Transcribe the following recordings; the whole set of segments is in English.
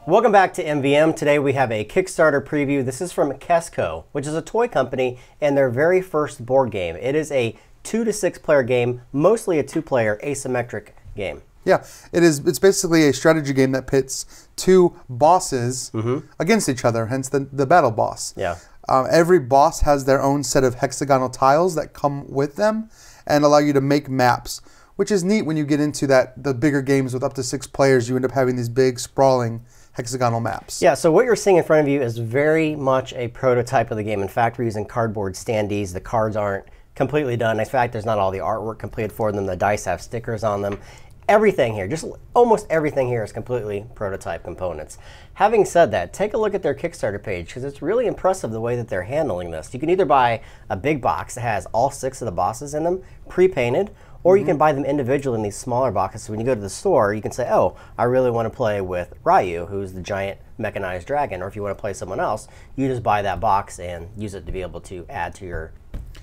Welcome back to MVM. Today we have a Kickstarter preview. This is from Kess, which is a toy company, and their very first board game. It is a 2 to 6 player game, mostly a 2-player asymmetric game. Yeah, it is. It's basically a strategy game that pits two bosses against each other, hence the battle boss. Yeah. Every boss has their own set of hexagonal tiles that come with them and allow you to make maps, which is neat when you get into the bigger games with up to 6 players. You end up having these big, sprawling hexagonal maps. Yeah, so what you're seeing in front of you is very much a prototype of the game. In fact, we're using cardboard standees. The cards aren't completely done. In fact, there's not all the artwork completed for them. The dice have stickers on them. Everything here, just almost everything here is completely prototype components. Having said that, take a look at their Kickstarter page because it's really impressive the way that they're handling this. You can either buy a big box that has all 6 of the bosses in them, pre-painted, or you can buy them individually in these smaller boxes. So when you go to the store, you can say, oh, I really want to play with Ryu, who's the giant mechanized dragon. Or if you want to play someone else, you just buy that box and use it to be able to add to your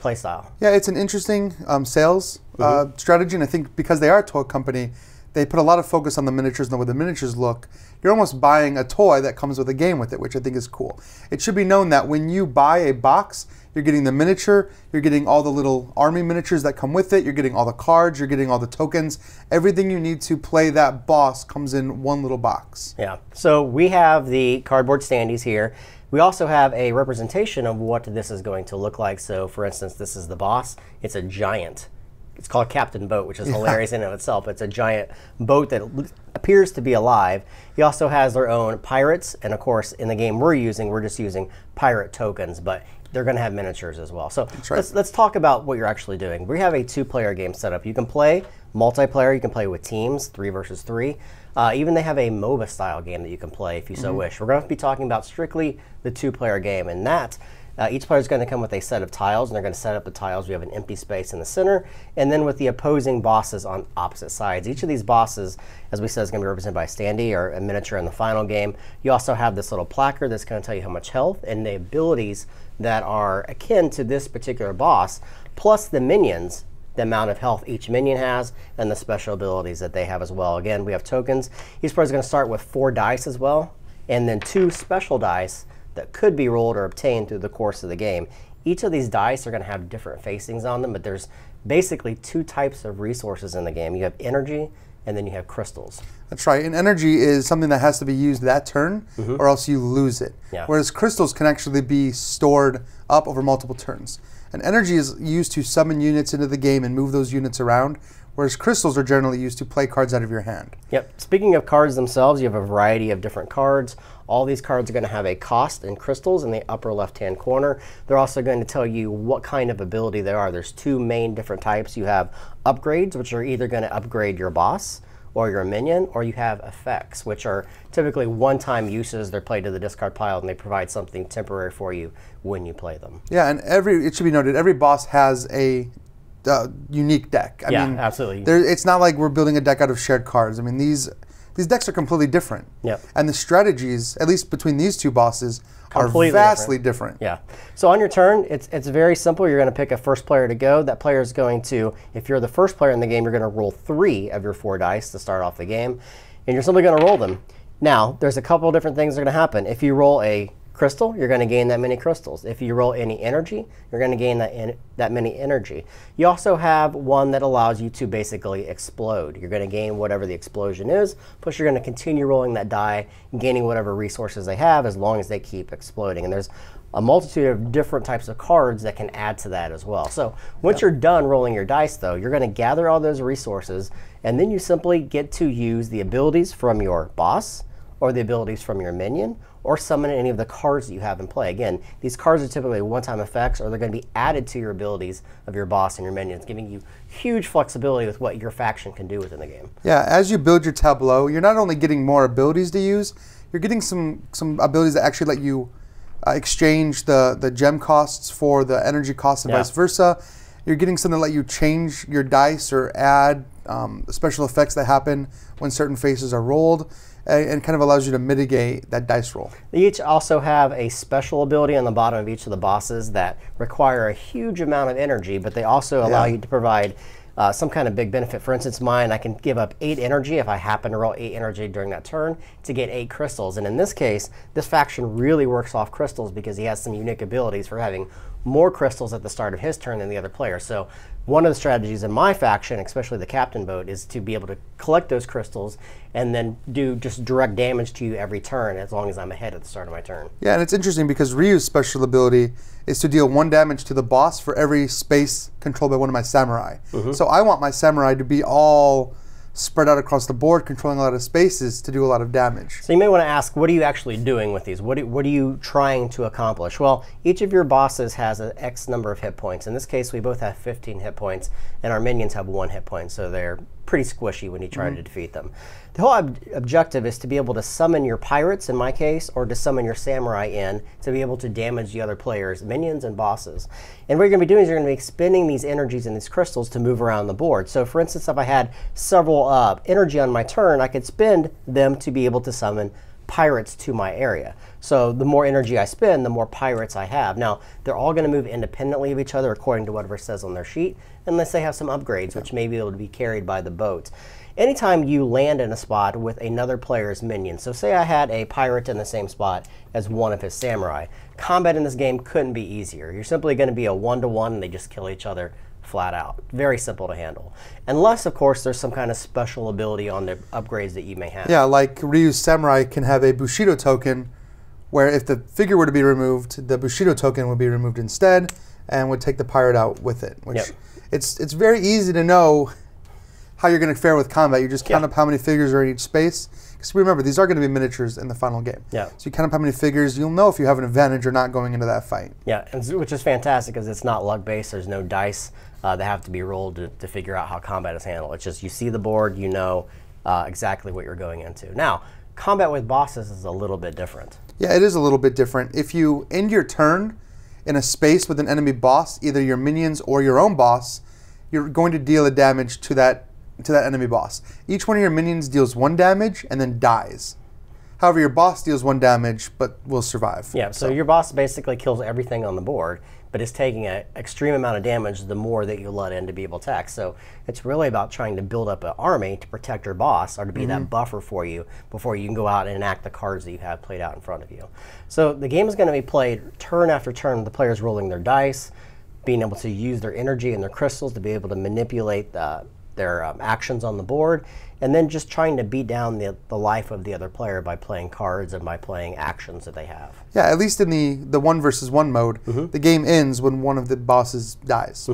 play style. Yeah, it's an interesting sales strategy. And I think because they are a toy company, they put a lot of focus on the miniatures and the way the miniatures look. You're almost buying a toy that comes with a game with it, which I think is cool. It should be known that when you buy a box, you're getting the miniature, you're getting all the little army miniatures that come with it, you're getting all the cards, you're getting all the tokens. Everything you need to play that boss comes in one little box. Yeah, so we have the cardboard standees here. We also have a representation of what this is going to look like. So for instance, this is the boss. It's a giant. It's called Captain Boat, which is hilarious in and of itself. It's a giant boat that appears to be alive. He also has their own pirates. And of course, in the game we're just using pirate tokens, but they're going to have miniatures as well. So let's talk about what you're actually doing. We have a 2-player game set up. You can play multiplayer. You can play with teams, 3 versus 3. Even they have a MOBA style game that you can play if you so wish. We're going to be talking about strictly the 2-player game, and that each player is going to come with a set of tiles, and they're going to set up the tiles. We have an empty space in the center, and then with the opposing bosses on opposite sides. Each of these bosses, as we said, is going to be represented by a standee or a miniature in the final game. You also have this little placard that's going to tell you how much health and the abilities that are akin to this particular boss, plus the minions, the amount of health each minion has, and the special abilities that they have as well. Again, we have tokens. Each player is going to start with 4 dice as well, and then 2 special dice that could be rolled or obtained through the course of the game. Each of these dice are going to have different facings on them, but there's basically 2 types of resources in the game. You have energy, and then you have crystals. That's right, and energy is something that has to be used that turn, or else you lose it. Yeah. Whereas crystals can actually be stored up over multiple turns. And energy is used to summon units into the game and move those units around, whereas crystals are generally used to play cards out of your hand. Yep. Speaking of cards themselves, you have a variety of different cards. All these cards are going to have a cost in crystals in the upper left-hand corner. They're also going to tell you what kind of ability they are. There's 2 main different types. You have upgrades, which are either going to upgrade your boss or your minion, or you have effects, which are typically one-time uses. They're played to the discard pile, and they provide something temporary for you when you play them. Yeah, and it should be noted, every boss has a unique deck. I mean, absolutely. It's not like we're building a deck out of shared cards. I mean, these decks are completely different. Yep. And the strategies, at least between these 2 bosses, are vastly different. Yeah. So on your turn, it's very simple. You're going to pick a first player to go. That player is going to, if you're the first player in the game, you're going to roll 3 of your 4 dice to start off the game. And you're simply going to roll them. Now, there's a couple of different things that are going to happen. If you roll a crystal, you're going to gain that many crystals. If you roll any energy, you're going to gain that many energy. You also have one that allows you to basically explode. You're going to gain whatever the explosion is, plus you're going to continue rolling that die, gaining whatever resources they have as long as they keep exploding. And there's a multitude of different types of cards that can add to that as well. So once you're done rolling your dice, though, you're going to gather all those resources, and then you simply get to use the abilities from your boss or the abilities from your minion, or summon any of the cards that you have in play. Again, these cards are typically one-time effects, or they're going to be added to your abilities of your boss and your minions, giving you huge flexibility with what your faction can do within the game. Yeah, as you build your tableau, you're not only getting more abilities to use, you're getting some abilities that actually let you exchange the gem costs for the energy costs and vice versa. You're getting something that let you change your dice or add special effects that happen when certain faces are rolled, and kind of allows you to mitigate that dice roll. They each also have a special ability on the bottom of each of the bosses that require a huge amount of energy, but they also allow you to provide some kind of big benefit. For instance, mine, I can give up 8 energy if I happen to roll 8 energy during that turn to get 8 crystals. And in this case, this faction really works off crystals because he has some unique abilities for having more crystals at the start of his turn than the other player. So one of the strategies in my faction, especially the captain boat, is to be able to collect those crystals and then do just direct damage to you every turn as long as I'm ahead at the start of my turn. Yeah, and it's interesting because Ryu's special ability is to deal 1 damage to the boss for every space controlled by one of my samurai. So I want my samurai to be all spread out across the board, controlling a lot of spaces to do a lot of damage. So you may want to ask, what are you actually doing with these? What are you trying to accomplish? Well, each of your bosses has an X number of hit points. In this case, we both have 15 hit points, and our minions have 1 hit point, so they're pretty squishy when you try to defeat them. The whole objective is to be able to summon your pirates, in my case, or to summon your samurai in to be able to damage the other players' minions and bosses. And what you're going to be doing is you're going to be expending these energies and these crystals to move around the board. So for instance, if I had several energy on my turn, I could spend them to be able to summon pirates to my area. So the more energy I spend, the more pirates I have. Now, they're all going to move independently of each other according to whatever it says on their sheet, unless they have some upgrades, which may be able to be carried by the boat. Anytime you land in a spot with another player's minion, so say I had a pirate in the same spot as one of his samurai, combat in this game couldn't be easier. You're simply going to be a 1-to-1 and they just kill each other flat out. Very simple to handle. Unless, of course, there's some kind of special ability on the upgrades that you may have. Yeah, like Ryu's samurai can have a Bushido token where if the figure were to be removed, the Bushido token would be removed instead and would take the pirate out with it. Which it's very easy to know how you're going to fare with combat. You just count up how many figures are in each space. Because remember, these are going to be miniatures in the final game. Yeah. So you count up how many figures, you'll know if you have an advantage or not going into that fight. Yeah, which is fantastic because it's not luck-based. There's no dice that have to be rolled to figure out how combat is handled. It's just you see the board, you know exactly what you're going into. Now, combat with bosses is a little bit different. Yeah, it is a little bit different. If you end your turn in a space with an enemy boss, either your minions or your own boss, you're going to deal a damage to that enemy boss. Each one of your minions deals 1 damage and then dies. However, your boss deals 1 damage but will survive. Yeah, so your boss basically kills everything on the board, but is taking an extreme amount of damage the more that you let in to be able to attack. So it's really about trying to build up an army to protect your boss or to be that buffer for you before you can go out and enact the cards that you have played out in front of you. So the game is going to be played turn after turn, the players rolling their dice, being able to use their energy and their crystals to be able to manipulate their actions on the board, and then just trying to beat down the life of the other player by playing cards and by playing actions that they have. Yeah, at least in the 1 versus 1 mode, the game ends when one of the bosses dies.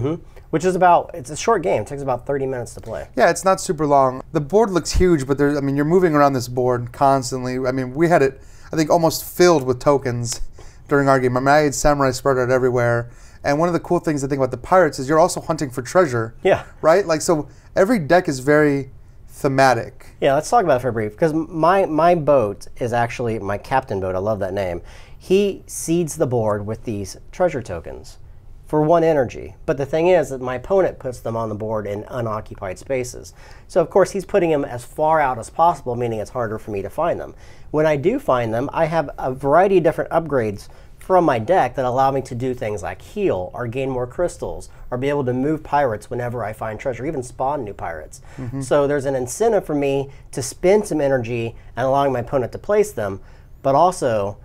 Which is it's a short game. It takes about 30 minutes to play. Yeah, it's not super long. The board looks huge, but I mean, you're moving around this board constantly. I mean, we had it, I think, almost filled with tokens during our game. I mean, I had samurai spread out everywhere. And one of the cool things I think about the pirates is you're also hunting for treasure. Yeah. Right? Like, so every deck is very thematic. Yeah, let's talk about it for a brief. Because my boat is actually my captain boat. I love that name. He seeds the board with these treasure tokens for 1 energy. But the thing is that my opponent puts them on the board in unoccupied spaces. So, of course, he's putting them as far out as possible, meaning it's harder for me to find them. When I do find them, I have a variety of different upgrades from my deck that allow me to do things like heal or gain more crystals or be able to move pirates whenever I find treasure, even spawn new pirates. So there's an incentive for me to spend some energy and allowing my opponent to place them, but also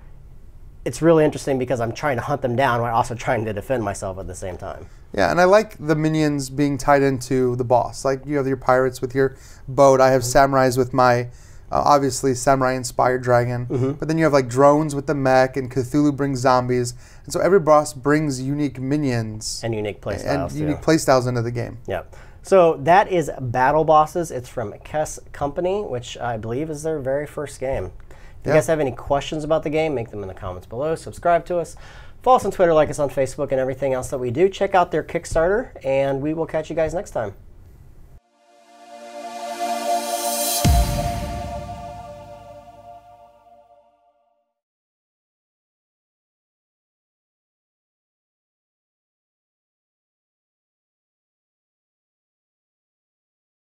it's really interesting because I'm trying to hunt them down while also trying to defend myself at the same time. Yeah, and I like the minions being tied into the boss. Like, you have your pirates with your boat. I have samurais with my obviously samurai-inspired dragon, but then you have like drones with the mech, and Cthulhu brings zombies, and so every boss brings unique minions and unique playstyles, unique playstyles into the game. Yeah. So that is Battle Bosses. It's from Kess Company, which I believe is their very first game. If you guys have any questions about the game, make them in the comments below. Subscribe to us. Follow us on Twitter, like us on Facebook, and everything else that we do. Check out their Kickstarter, and we will catch you guys next time.